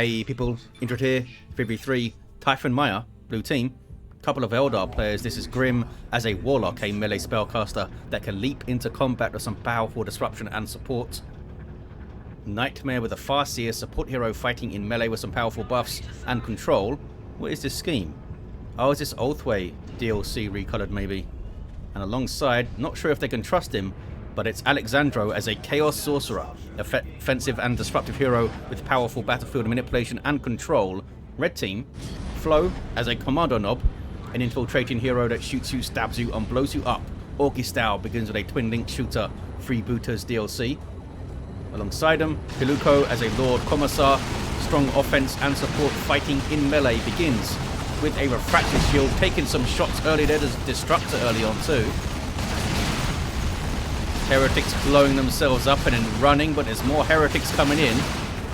Hey people, Intro here, 3v3, Typhon Maya, blue team. Couple of Eldar players. This is Grimm as a Warlock, a melee spellcaster that can leap into combat with some powerful disruption and support. Nightmare with a Farseer, support hero fighting in melee with some powerful buffs and control. What is this scheme? Oh, is this Oathway DLC recolored maybe? And alongside, not sure if they can trust him, but it's Alexandro as a Chaos Sorcerer, offensive and disruptive hero with powerful battlefield manipulation and control. Red team, Flo as a Kommando Nob, an infiltrating hero that shoots you, stabs you, and blows you up. Orky style, begins with a twin-link shooter, freebooters DLC. Alongside him, Piluco as a Lord Commissar, strong offense and support fighting in melee, begins with a refractive shield, taking some shots early there. There's Destructor early on too. Heretics blowing themselves up and then running, but there's more heretics coming in.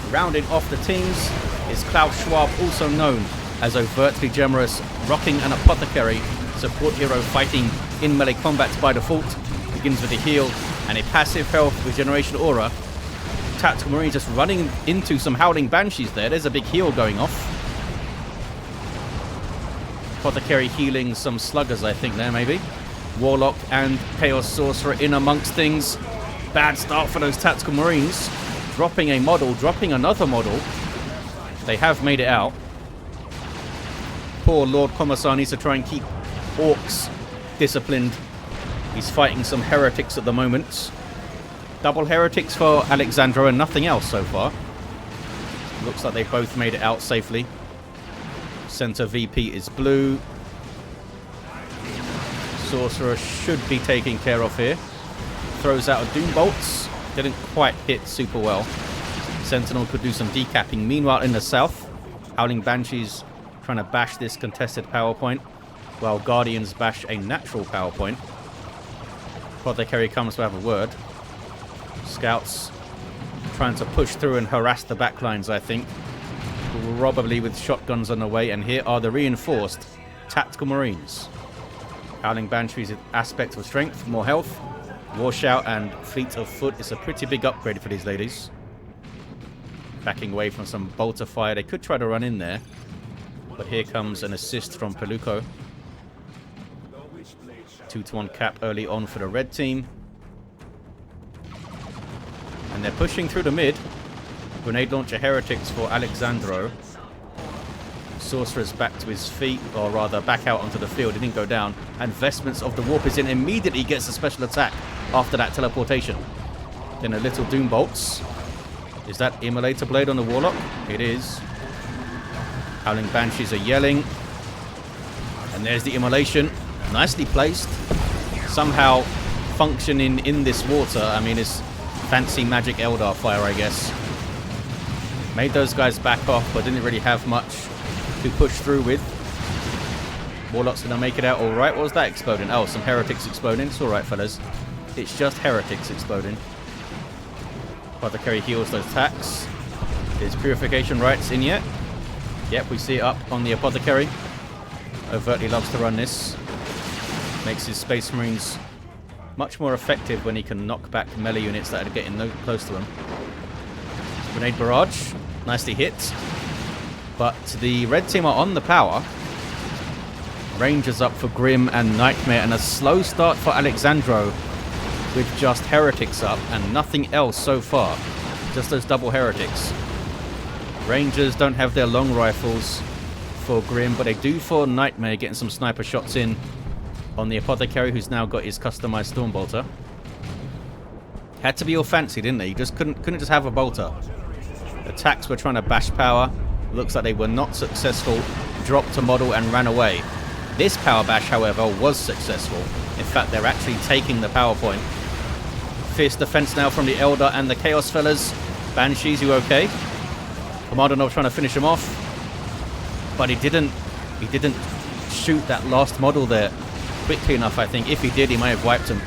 Rounding off the teams is Klaus Schwab, also known as Overtly generous, rocking an Apothecary, support hero fighting in melee combat by default. Begins with a heal and a passive health regeneration aura. Tactical Marine just running into some Howling Banshees there. There's a big heal going off. Apothecary healing some sluggers, I think, there maybe. Warlock and Chaos Sorcerer in amongst things. Bad start for those Tactical Marines. Dropping a model, dropping another model. They have made it out. Poor Lord Commissar needs to try and keep Orks disciplined. He's fighting some heretics at the moment. Double heretics for Alexandro and nothing else so far. Looks like they both made it out safely. Center VP is blue. Sorcerer should be taken care of here. Throws out a Doom Bolts. Didn't quite hit super well. Sentinel could do some decapping. Meanwhile, in the south, Howling Banshees trying to bash this contested power point, while Guardians bash a natural power point. Apothecary comes to have a word. Scouts trying to push through and harass the backlines, I think. Probably with shotguns on the way, and here are the reinforced Tactical Marines. Howling Banshees aspect of strength, more health. Warshout and Fleet of Foot is a pretty big upgrade for these ladies. Backing away from some bolter fire. They could try to run in there, but here comes an assist from Piluco. 2-to-1 cap early on for the red team. And they're pushing through the mid. Grenade launcher heretics for Alexandro. Sorcerer's back to his feet, or rather back out onto the field. He didn't go down. And Vestments of the Warp is in. Immediately gets a special attack after that teleportation. Then a little Doom Bolts. Is that Immolator Blade on the Warlock? It is. Howling Banshees are yelling. And there's the Immolation. Nicely placed. Somehow functioning in this water. I mean, it's fancy magic Eldar fire, I guess. Made those guys back off, but didn't really have much to push through with. Warlock's gonna make it out alright. What was that exploding? Oh, some heretics exploding. It's alright, fellas. It's just heretics exploding. Apothecary heals those attacks. Is Purification Rites in yet? Yep, we see it up on the Apothecary. Overtly loves to run this. Makes his Space Marines much more effective when he can knock back melee units that are getting no close to him. Grenade Barrage. Nicely hit. But the red team are on the power. Rangers up for Grimm and Nightmare, and a slow start for Alexandro with just heretics up and nothing else so far. Just those double heretics. Rangers don't have their long rifles for Grimm, but they do for Nightmare, getting some sniper shots in on the Apothecary, who's now got his customized Stormbolter. Had to be all fancy, didn't they? You just couldn't just have a bolter. Attacks were trying to bash power. Looks like they were not successful. Dropped a model and ran away. This power bash, however, was successful. In fact, they're actually taking the power point. Fierce defense now from the Eldar and the Chaos fellas. Banshees, you okay? Kommando Nob trying to finish him off. But he didn't shoot that last model there quickly enough, I think. If he did, he may have wiped him.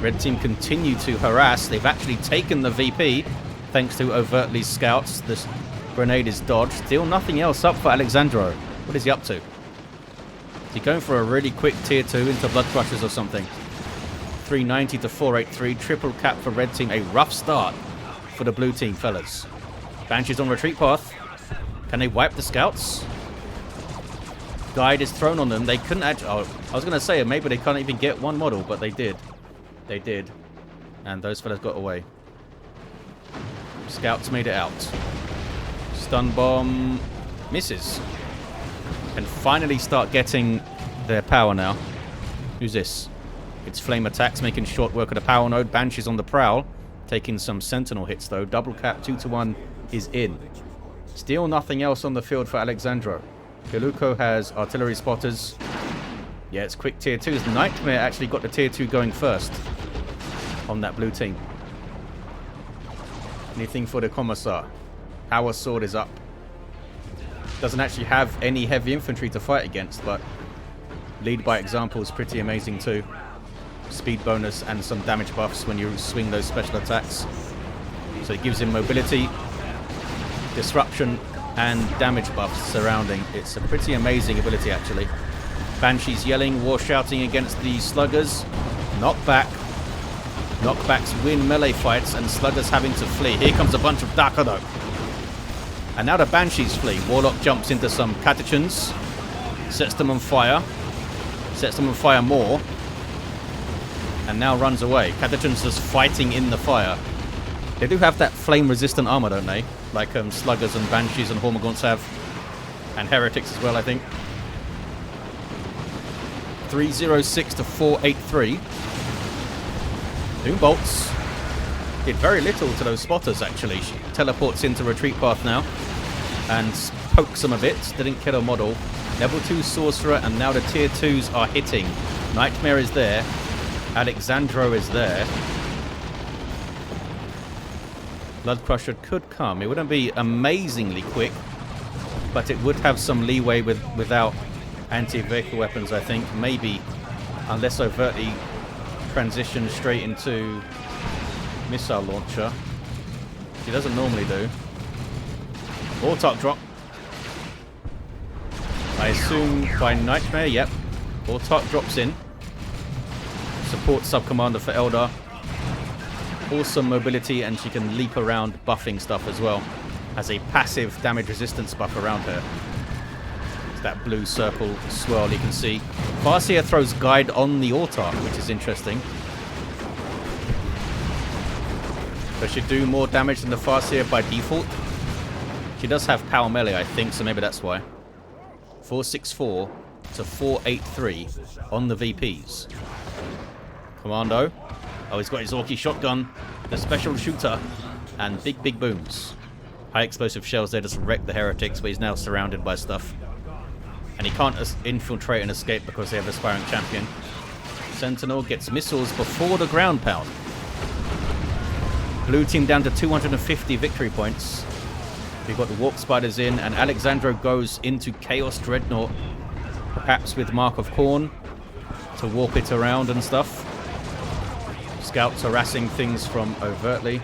Red team continue to harass. They've actually taken the VP, thanks to Overtly's scouts. This grenade is dodged. Still nothing else up for Alexandro. What is he up to? Is he going for a really quick tier 2 into Blood Crushers or something? 390 to 483. Triple cap for red team. A rough start for the blue team, fellas. Banshees on retreat path. Can they wipe the scouts? Guide is thrown on them. They couldn't actually... Oh, I was going to say maybe they can't even get one model, but they did. They did. And those fellas got away. Scouts made it out. Stun bomb misses. And finally start getting their power now. Who's this? It's flame attacks, making short work of the power node. Banshees on the prowl. Taking some sentinel hits though. Double cap 2-1 is in. Still nothing else on the field for Alexandro. Piluco has artillery spotters. Yeah, it's quick tier 2s. Nightmare actually got the tier 2 going first on that blue team. Anything for the Commissar. Power sword is up. Doesn't actually have any heavy infantry to fight against, but lead by example is pretty amazing too. Speed bonus and some damage buffs when you swing those special attacks. So it gives him mobility, disruption, and damage buffs surrounding. It's a pretty amazing ability actually. Banshees yelling, war shouting against the sluggers. Knockback. Knockbacks win melee fights and sluggers having to flee. Here comes a bunch of Daka though. And now the Banshees flee. Warlock jumps into some catechins. Sets them on fire. Sets them on fire more. And now runs away. Catechins just fighting in the fire. They do have that flame-resistant armor, don't they? Like sluggers and Banshees and Hormagaunts have. And Heretics as well, I think. 306 to 483. Doom bolts did very little to those spotters, actually. She teleports into retreat path now and pokes them a bit. Didn't kill a model. Level 2 Sorcerer, and now the tier 2s are hitting. Nightmare is there. Alexandro is there. Blood Crusher could come. It wouldn't be amazingly quick, but it would have some leeway without anti-vehicle weapons, I think. Maybe, unless overtly transition straight into missile launcher. She doesn't normally do. Autark drop. I assume by Nightmare, yep. Autark drops in. Support sub-commander for Eldar. Awesome mobility, and she can leap around buffing stuff as well. Has a passive damage resistance buff around her. It's that blue circle swirl you can see. Farseer throws guide on the Autark, which is interesting. Does she do more damage than the Farseer by default? She does have power melee, I think, so maybe that's why. 464 to 483 on the VPs. Commando. Oh, he's got his Orky shotgun, the special shooter, and big booms. High explosive shells there just wreck the heretics, but he's now surrounded by stuff. And he can't infiltrate and escape because they have Aspiring Champion. Sentinel gets missiles before the ground pound. Blue team down to 250 victory points. We've got the Warp Spiders in, and Alexandro goes into Chaos Dreadnought, perhaps with Mark of Khorne, to warp it around and stuff. Scouts harassing things from overtly.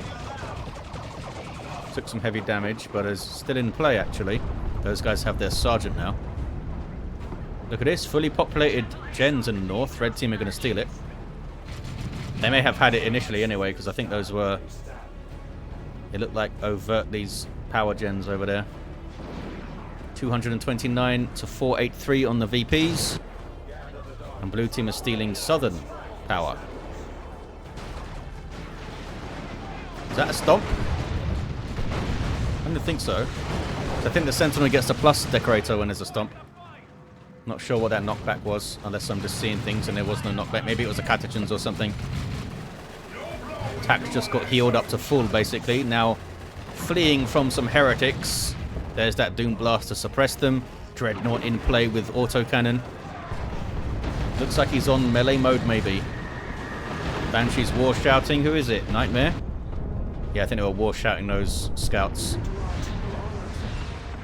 Took some heavy damage, but is still in play, actually. Those guys have their sergeant now. Look at this, fully populated gens in the north. Red team are going to steal it. They may have had it initially anyway, because I think those were... It looked like overtly's power gens over there. 229 to 483 on the VPs. And blue team is stealing southern power. Is that a stomp? I don't think so. I think the Sentinel gets the plus decorator when there's a stomp. Not sure what that knockback was, unless I'm just seeing things and there was no knockback. Maybe it was a catechins or something. Tax just got healed up to full, basically. Now, fleeing from some heretics. There's that Doom Blast to suppress them. Dreadnought in play with autocannon. Looks like he's on melee mode, maybe. Banshee's war shouting. Who is it? Nightmare? Yeah, I think they were war shouting those scouts.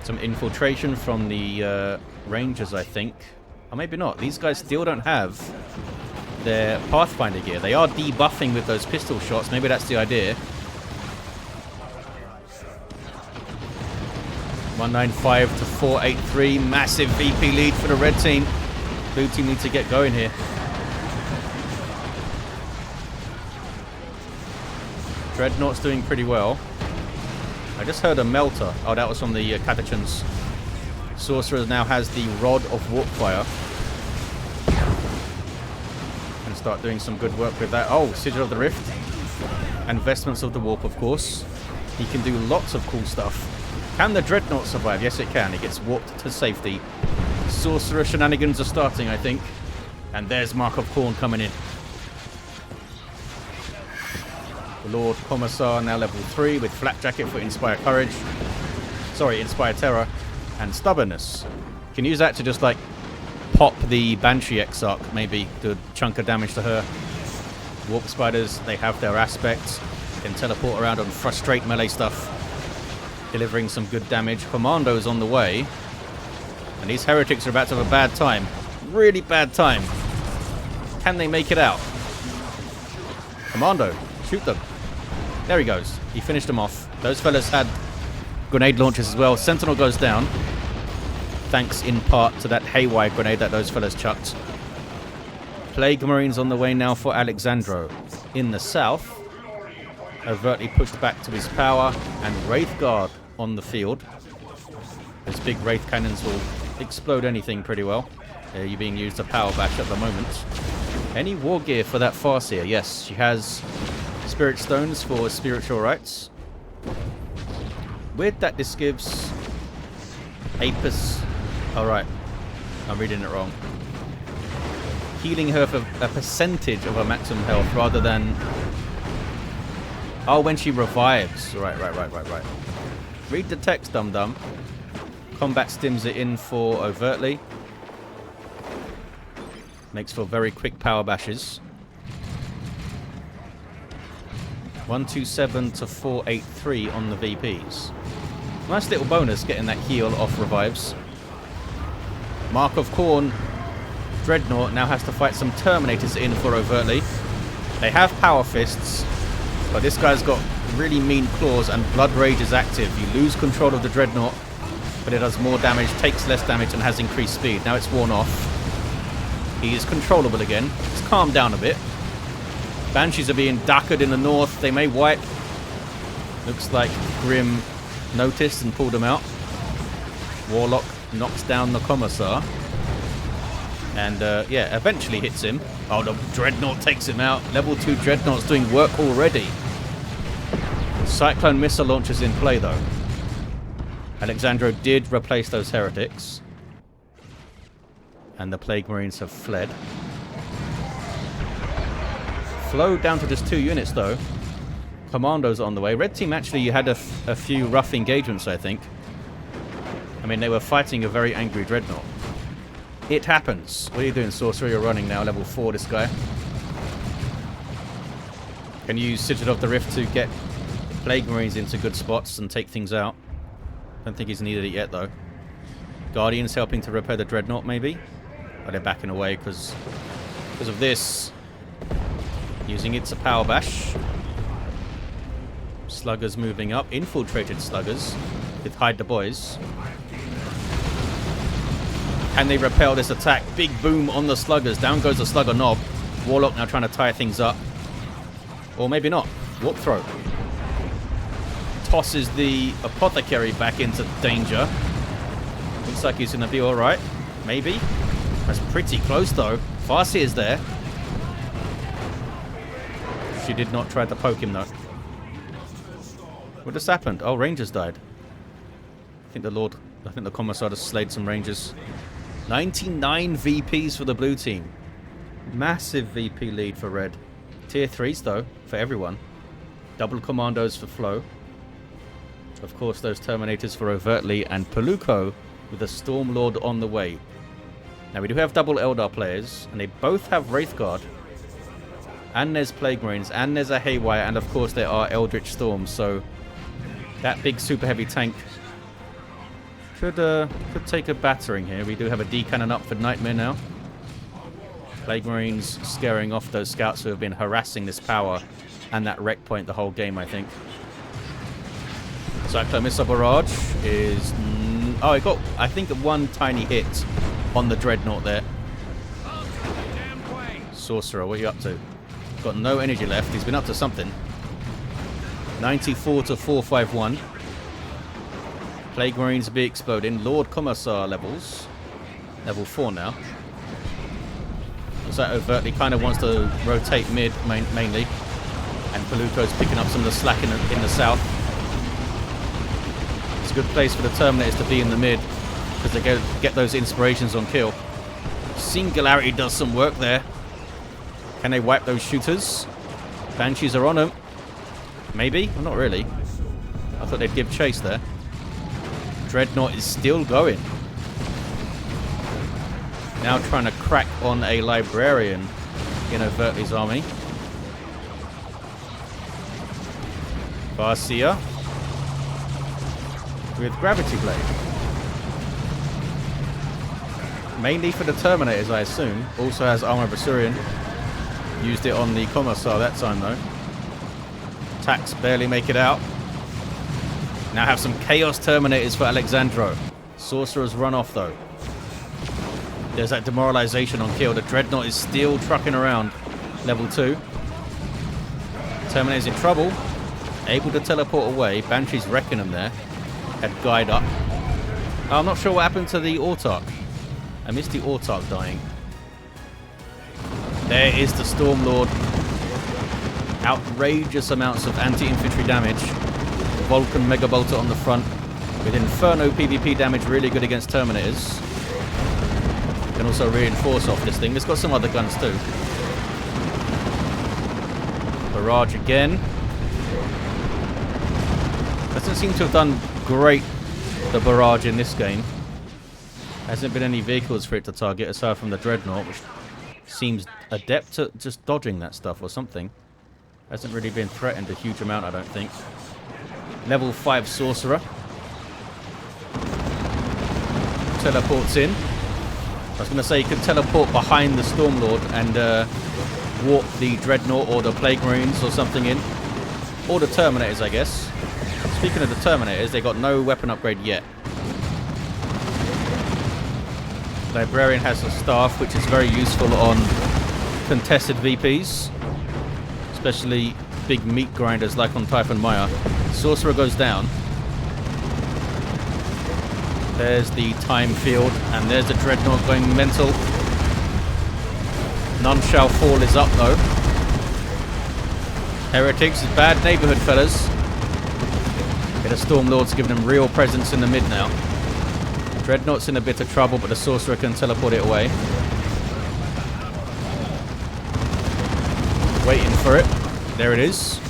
Some infiltration from the Rangers, I think. Or maybe not. These guys still don't have their Pathfinder gear. They are debuffing with those pistol shots. Maybe that's the idea. 195 to 483. Massive VP lead for the red team. Blue team need to get going here. Dreadnought's doing pretty well. I just heard a melter. Oh, that was from the Catachans. Sorcerer now has the Rod of Warp Fire. And start doing some good work with that. Oh, Sigil of the Rift. And Vestments of the Warp, of course. He can do lots of cool stuff. Can the Dreadnought survive? Yes, it can. It gets warped to safety. Sorcerer shenanigans are starting, I think. And there's Mark of Khorne coming in. The Lord Commissar now level 3 with Flak Jacket for Inspire Courage. Sorry, Inspire Terror. And Stubbornness. Can use that to just, like, pop the Banshee Exarch, maybe. Do a chunk of damage to her. Warp Spiders, they have their aspects. Can teleport around and frustrate melee stuff. Delivering some good damage. Commando's on the way. And these heretics are about to have a bad time. Really bad time. Can they make it out? Commando, shoot them. There he goes. He finished them off. Those fellas had grenade launchers as well. Sentinel goes down. Thanks in part to that haywire grenade that those fellas chucked. Plague Marines on the way now for Alexandro. In the south, overtly pushed back to his power, and Wraith Guard on the field. Those big Wraith cannons will explode anything pretty well. You're being used to power bash at the moment. Any war gear for that Farseer? Yes, she has Spirit Stones for spiritual rights. Weird that this gives Apis. Alright, I'm reading it wrong. Healing her for a percentage of her maximum health rather than... Oh, when she revives. Right. Read the text, dum-dum. Combat stims it in for overtly. Makes for very quick power bashes. 127 to 483 on the VPs. Nice little bonus getting that heal off revives. Mark of Khorne. Dreadnought now has to fight some Terminators in for overtly. They have Power Fists, but this guy's got really mean claws and Blood Rage is active. You lose control of the Dreadnought, but it does more damage, takes less damage, and has increased speed. Now it's worn off. He is controllable again. It's calmed down a bit. Banshees are being dakkered in the north. They may wipe. Looks like Grimm noticed and pulled them out. Warlock knocks down the Commissar. And, yeah, eventually hits him. Oh, the Dreadnought takes him out. Level 2 Dreadnought's doing work already. Cyclone missile launchers in play, though. Alexandro did replace those heretics. And the Plague Marines have fled. Flow down to just 2 units, though. Commandos on the way. Red team actually had a few rough engagements, I think. I mean, they were fighting a very angry Dreadnought. It happens. What are you doing, Sorcerer? You're running now. Level 4, this guy. Can use Sigil of the Rift to get Plague Marines into good spots and take things out. Don't think he's needed it yet, though. Guardians helping to repair the Dreadnought, maybe? Oh, they're backing away because of this. Using it to power bash. Sluggers moving up. Infiltrated Sluggers with Hide the Boys. Can they repel this attack? Big boom on the Sluggers. Down goes the Slugger Nob. Warlock now trying to tie things up. Or maybe not. Warp Throw. Tosses the Apothecary back into danger. Looks like he's going to be alright. Maybe. That's pretty close though. Farseer is there. She did not try to poke him though. What just happened? Oh, Rangers died. I think the Commissar just slayed some Rangers. 99 VPs for the blue team. Massive VP lead for red. Tier 3s though, for everyone. Double commandos for Flow. Of course, those Terminators for overtly, and Piluco with a Stormlord on the way. Now, we do have double Eldar players, and they both have Wraithguard. And there's Plague Marines, and there's a Haywire, and of course there are Eldritch Storms, so that big super heavy tank could take a battering here. We do have a D-cannon up for Nightmare now. Plague Marines scaring off those scouts who have been harassing this power and that wreck point the whole game, I think. Cyclone Missile Barrage is... Oh, it got, I think, one tiny hit on the Dreadnought there. Sorcerer, what are you up to? Got no energy left. He's been up to something. 94 to 451. Plague Marines be exploding. Lord Commissar levels. Level 4 now. So that overtly kind of wants to rotate mid mainly. And Piluco's picking up some of the slack in the south. It's a good place for the Terminators to be in the mid, because they get those inspirations on kill. Singularity does some work there. Can they wipe those shooters? Banshees are on them. Maybe? Well, not really. I thought they'd give chase there. Dreadnought is still going. Now trying to crack on a Librarian in Overtly's army. Farseer with Gravity Blade. Mainly for the Terminators, I assume. Also has Armor Basurian. Used it on the Commissar that time, though. Attacks barely make it out. Now have some Chaos Terminators for Alexandro. Sorcerers run off, though. There's that demoralization on kill. The Dreadnought is still trucking around. Level 2. Terminator's in trouble. Able to teleport away. Banshee's wrecking them there. Had Guide up. I'm not sure what happened to the Autarch. I missed the Autarch dying. There is the Stormlord. Outrageous amounts of anti-infantry damage. Vulcan Mega Bolter on the front. With Inferno PvP damage really good against Terminators. Can also reinforce off this thing. It's got some other guns too. Barrage again. Doesn't seem to have done great, the barrage in this game. Hasn't been any vehicles for it to target aside from the Dreadnought, which seems adept at just dodging that stuff or something. Hasn't really been threatened a huge amount, I don't think. Level 5 Sorcerer. Teleports in. I was going to say you could teleport behind the Stormlord and warp the Dreadnought or the Plague Marines or something in. Or the Terminators, I guess. Speaking of the Terminators, they got no weapon upgrade yet. Librarian has a staff, which is very useful on contested VPs. Especially big meat grinders like on Typhon Maya. Sorcerer goes down. There's the time field, and there's the Dreadnought going mental. None Shall Fall is up, though. Heretics is bad neighborhood, fellas. Okay, the Stormlord's giving them real presence in the mid now. Dreadnought's in a bit of trouble, but the Sorcerer can teleport it away. Waiting for it. There it is.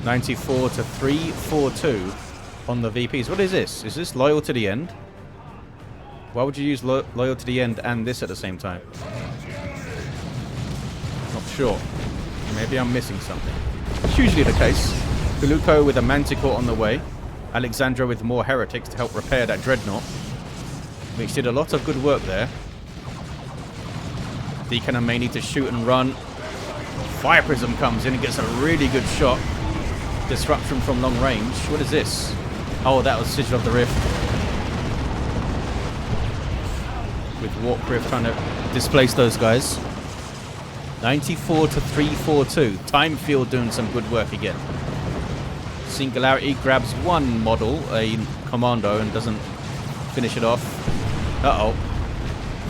$94 to $342 on the VPs. What is this? Is this loyal to the end? Why would you use loyal to the end and this at the same time? Not sure. Maybe I'm missing something. It's usually the case. Piluco with a Manticore on the way. Alexandro with more Heretics to help repair that Dreadnought. Which did a lot of good work there. Deacon may need to shoot and run. Fire Prism comes in and gets a really good shot. Disruption from long range. What is this? Oh, that was Sigil of the Rift. With Warp Rift trying to displace those guys. 94 to 342. Time Field doing some good work again. Singularity grabs one model, a Commando, and doesn't finish it off. Uh-oh.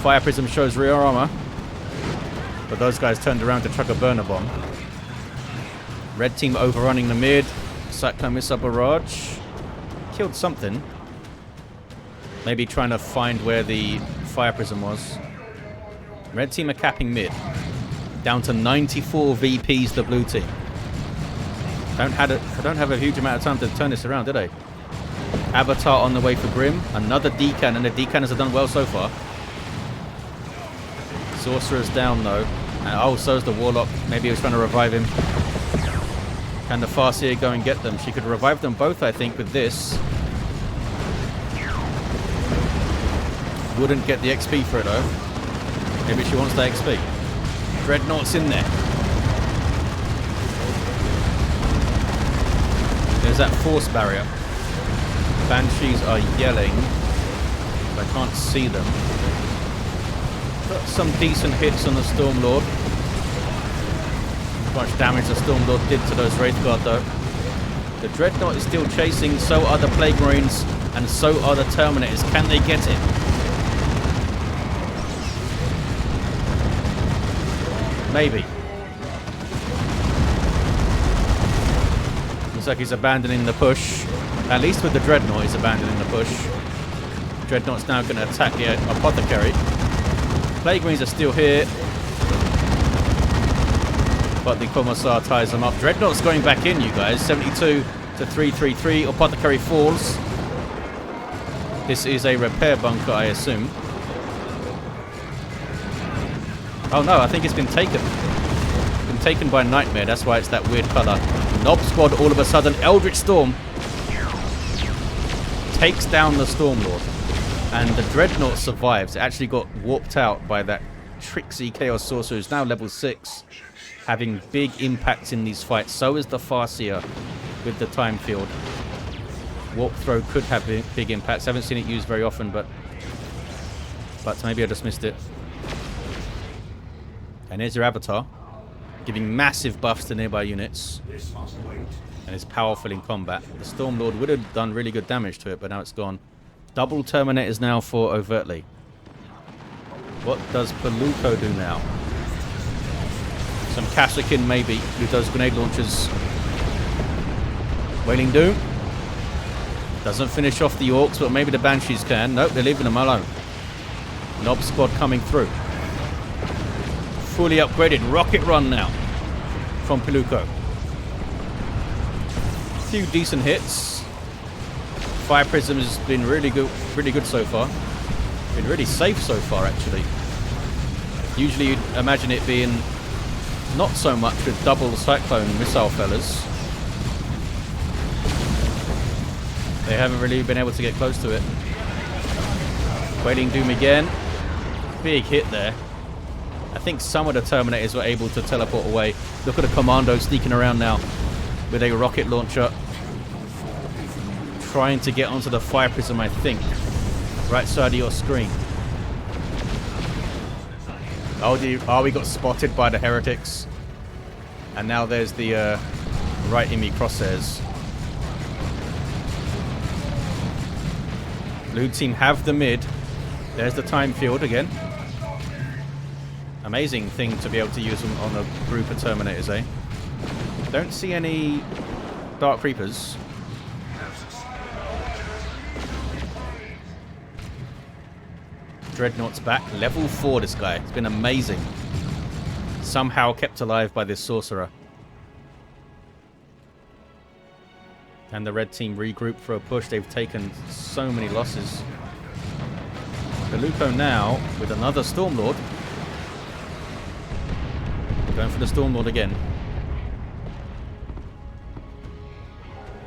Fire Prism shows rear armor. But those guys turned around to chuck a burner bomb. Red team overrunning the mid. Cyclone Missile Barrage. Killed something. Maybe trying to find where the Fire Prism was. Red team are capping mid. Down to 94 VPs, the blue team. I don't have a huge amount of time to turn this around, did I? Avatar on the way for Grimm. Another decan, and the decanners have done well so far. Sorcerer's down, though. And, oh, so's the Warlock. Maybe he was trying to revive him. Can the Farseer go and get them? She could revive them both, I think, with this. Wouldn't get the XP for it, though. Maybe she wants the XP. Dreadnought's in there. There's that force barrier. Banshees are yelling. I can't see them. Got some decent hits on the Stormlord. How much damage the Stormlord did to those Wraithguard though. The Dreadnought is still chasing, so are the Plague Marines, and so are the Terminators. Can they get it? Maybe. Looks like he's abandoning the push. At least with the Dreadnought, he's abandoning the push. Dreadnought's now going to attack the Apothecary. Plague Marines are still here. But the Commissar ties them up. Dreadnought's going back in, you guys. 72 to 333. Apothecary falls. This is a repair bunker, I assume. Oh no, I think it's been taken. Been taken by Nightmare. That's why it's that weird colour. Nob Squad all of a sudden. Eldritch Storm takes down the Stormlord. And the Dreadnought survives. It actually got warped out by that tricksy Chaos Sorcerer who's now level 6. Having big impacts in these fights. So is the Farseer with the Time Field. Warp Throw could have big impacts. Haven't seen it used very often, but maybe I just missed it. And here's your Avatar, giving massive buffs to nearby units. And is powerful in combat. The Stormlord would have done really good damage to it, but now it's gone. Double Terminators now for Overtly. What does Piluco do now? Some Kassakin maybe, with those grenade launchers. Wailing Doom. Doesn't finish off the Orks, but maybe the Banshees can. Nope, they're leaving them alone. Nob Squad coming through. Fully upgraded rocket run now from Piluco. A few decent hits. Fire Prism has been really good so far. Been really safe so far, actually. Usually you'd imagine it being not so much with double Cyclone missile fellas. They haven't really been able to get close to it. Wailing Doom again. Big hit there. I think some of the Terminators were able to teleport away. Look at the Commando sneaking around now with a rocket launcher. Trying to get onto the Fire Prism, I think. Right side of your screen. Oh, we got spotted by the Heretics. And now there's the right in me crosshairs. Blue team have the mid. There's the Time Field again. Amazing thing to be able to use them on a group of Terminators, eh? Don't see any Dark Reapers. Dreadnought's back. Level 4, this guy. It's been amazing. Somehow kept alive by this Sorcerer. And the red team regroup for a push. They've taken so many losses. Piluco now with another Stormlord. Going for the Stormlord again.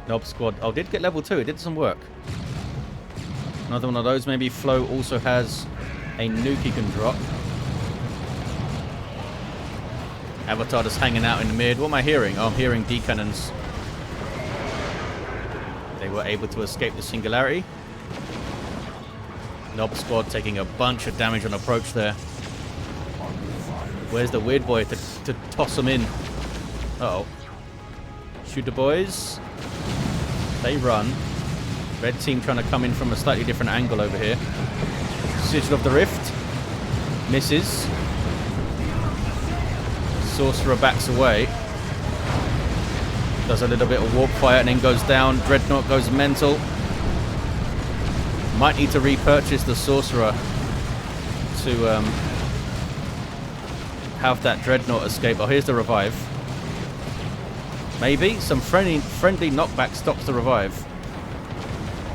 Nob Squad. Oh, did get level 2. It did some work. Another one of those. Maybe Flo also has a nuke he can drop. Avatar just hanging out in the mid. What am I hearing? Oh, I'm hearing D-cannons. They were able to escape the Singularity. Nob Squad taking a bunch of damage on approach there. Where's the weird boy to toss them in? Uh-oh. Shoot the boys. They run. Red team trying to come in from a slightly different angle over here. Sigil of the Rift. Misses. Sorcerer backs away. Does a little bit of warp fire and then goes down. Dreadnought goes mental. Might need to repurchase the Sorcerer to have that Dreadnought escape. Oh, here's the revive. Maybe some friendly knockback stops the revive.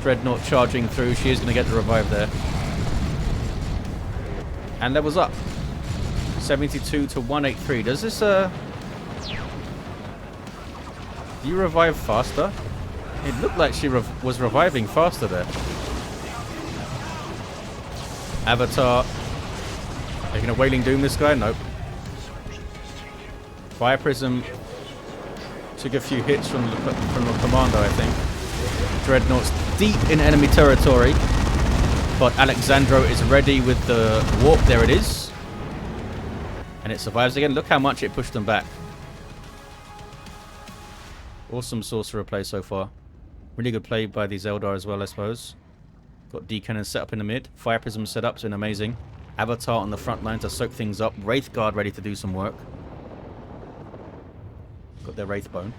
Dreadnought charging through. She is going to get the revive there. And levels up. 72 to 183. Does this do you revive faster? It looked like she was reviving faster there. Avatar. Are you going to Wailing Doom this guy? Nope. Fire Prism took a few hits from the Commando, I think. Dreadnought's deep in enemy territory. But Alexandro is ready with the warp. There it is. And it survives again. Look how much it pushed them back. Awesome Sorcerer play so far. Really good play by these Eldar as well, I suppose. Got D-Cannon set up in the mid. Fire Prism set up's been amazing. Avatar on the front line to soak things up. Wraith Guard ready to do some work. Got their Wraith Bone.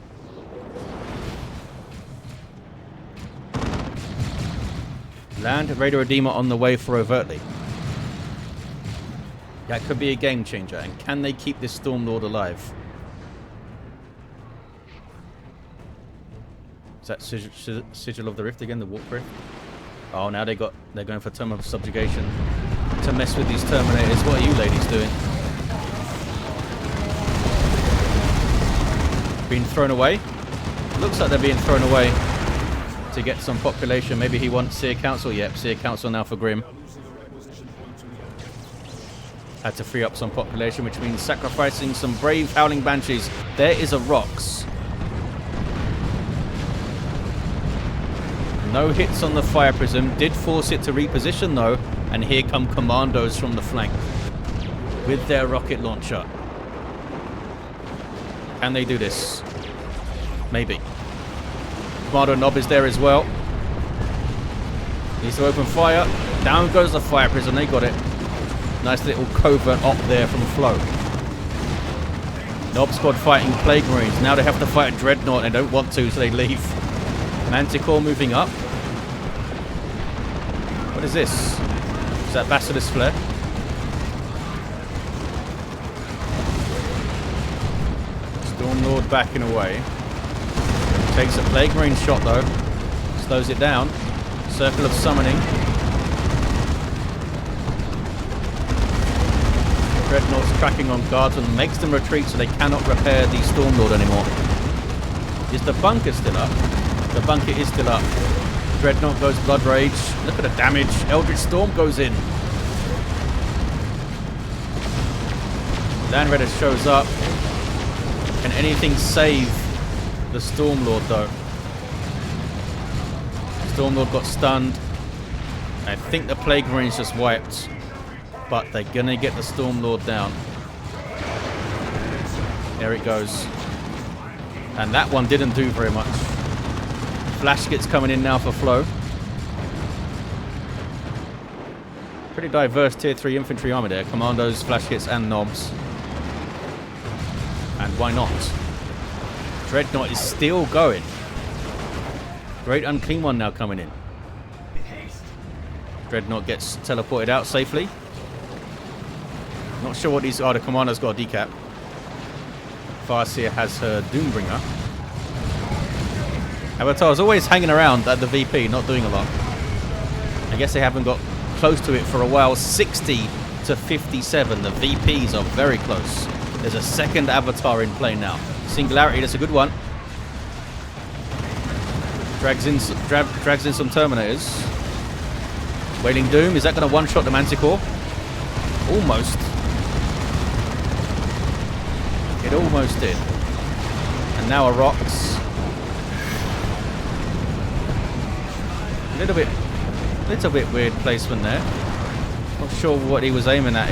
Land Raider Redeemer on the way for Overtly. That could be a game changer. And can they keep this Stormlord alive? Is that Sigil of the Rift again? The Warp Rift? Oh, now they're going for Tome of Subjugation to mess with these Terminators. What are you ladies doing? Being thrown away? Looks like they're being thrown away to get some population. Maybe he wants Seer Council. Yep, Seer Council now for Grimm. Had to free up some population, which means sacrificing some brave Howling Banshees. There is a Rocks. No hits on the Fire Prism. Did force it to reposition though. And here come Commandos from the flank with their rocket launcher. Can they do this? Maybe. Kommando Nob is there as well. Needs to open fire. Down goes the Fire Prism. They got it. Nice little covert op there from Flo. Nob squad fighting Plague Marines. Now they have to fight a Dreadnought. They don't want to, so they leave. Manticore moving up. What is this? Is that Basilisk Flare? Stormlord backing away. Takes a Plague Marine shot though. Slows it down. Circle of Summoning. Dreadnought's tracking on guardsmen. Makes them retreat so they cannot repair the Stormlord anymore. Is the bunker still up? The bunker is still up. Dreadnought goes Blood Rage. Look at the damage. Eldritch Storm goes in. Land Raider shows up. Can anything save the Stormlord though? Stormlord got stunned. I think the Plague Marine's just wiped. But they're gonna get the Stormlord down. There it goes. And that one didn't do very much. Flash Kits coming in now for Flo. Pretty diverse tier 3 infantry army there. Commandos, Flash Kits and Nobs. And why not? Dreadnought is still going. Great Unclean One now coming in. Dreadnought gets teleported out safely. Not sure what these are. The Commando's got a decap. Farseer has her Doombringer. Avatar's always hanging around at the VP, not doing a lot. I guess they haven't got close to it for a while. 60 to 57. The VPs are very close. There's a second Avatar in play now. Singularity, that's a good one. Drags in some Terminators. Wailing Doom, is that going to one-shot the Manticore? Almost. It almost did. And now a Rocks. Little bit weird placement there. Not sure what he was aiming at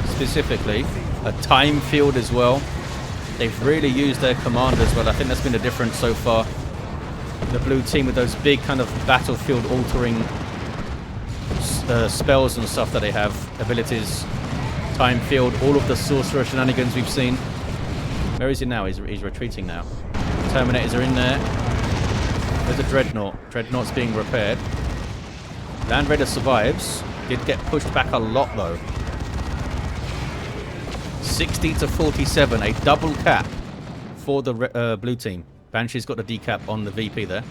specifically. A time field as well. They've really used their commanders well. I think that's been the difference so far. The blue team with those big kind of battlefield altering spells and stuff that they have. Abilities, time field, all of the sorcerer shenanigans we've seen. Where is he now? He's retreating now. Terminators are in there. There's a Dreadnought. Dreadnought's being repaired. Land Raider survives. Did get pushed back a lot though. 60 to 47. A double cap for the blue team. Banshee's got the decap on the VP there.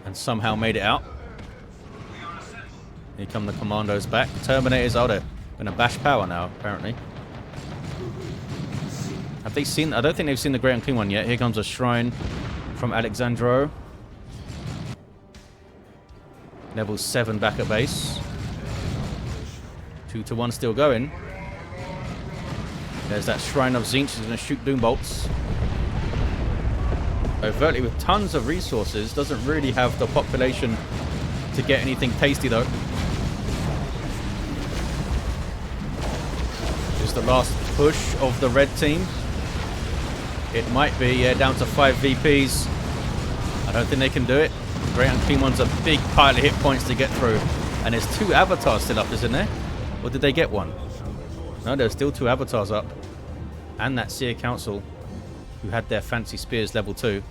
And somehow made it out. Here come the Commandos back. Terminators are there. Gonna bash power now, apparently. Have they seen... I don't think they've seen the Great Unclean One yet. Here comes a Shrine from Alexandro. Level 7 back at base. 2 to 1 still going. There's that Shrine of Zinch. She's going to shoot Doom Bolts. Overtly with tons of resources. Doesn't really have the population to get anything tasty though. Just the last push of the red team. It might be, yeah, down to 5 VPs. I don't think they can do it. Great Unclean One's a big pile of hit points to get through. And there's 2 avatars still up, isn't there? Or did they get one? No, there's still 2 avatars up. And that Seer Council, who had their fancy spears level 2.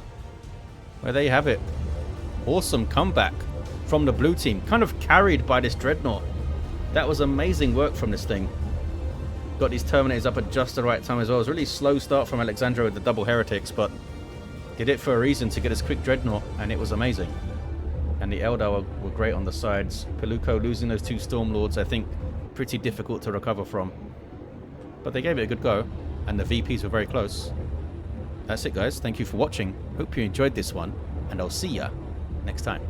Well, there you have it. Awesome comeback from the blue team. Kind of carried by this Dreadnought. That was amazing work from this thing. Got these Terminators up at just the right time as well. It was a really slow start from Alexandro with the double Heretics, but did it for a reason to get this quick Dreadnought, and it was amazing. And the Eldar were great on the sides. Piluco losing those 2 Stormlords, I think, pretty difficult to recover from. But they gave it a good go, and the VPs were very close. That's it, guys. Thank you for watching. Hope you enjoyed this one, and I'll see ya next time.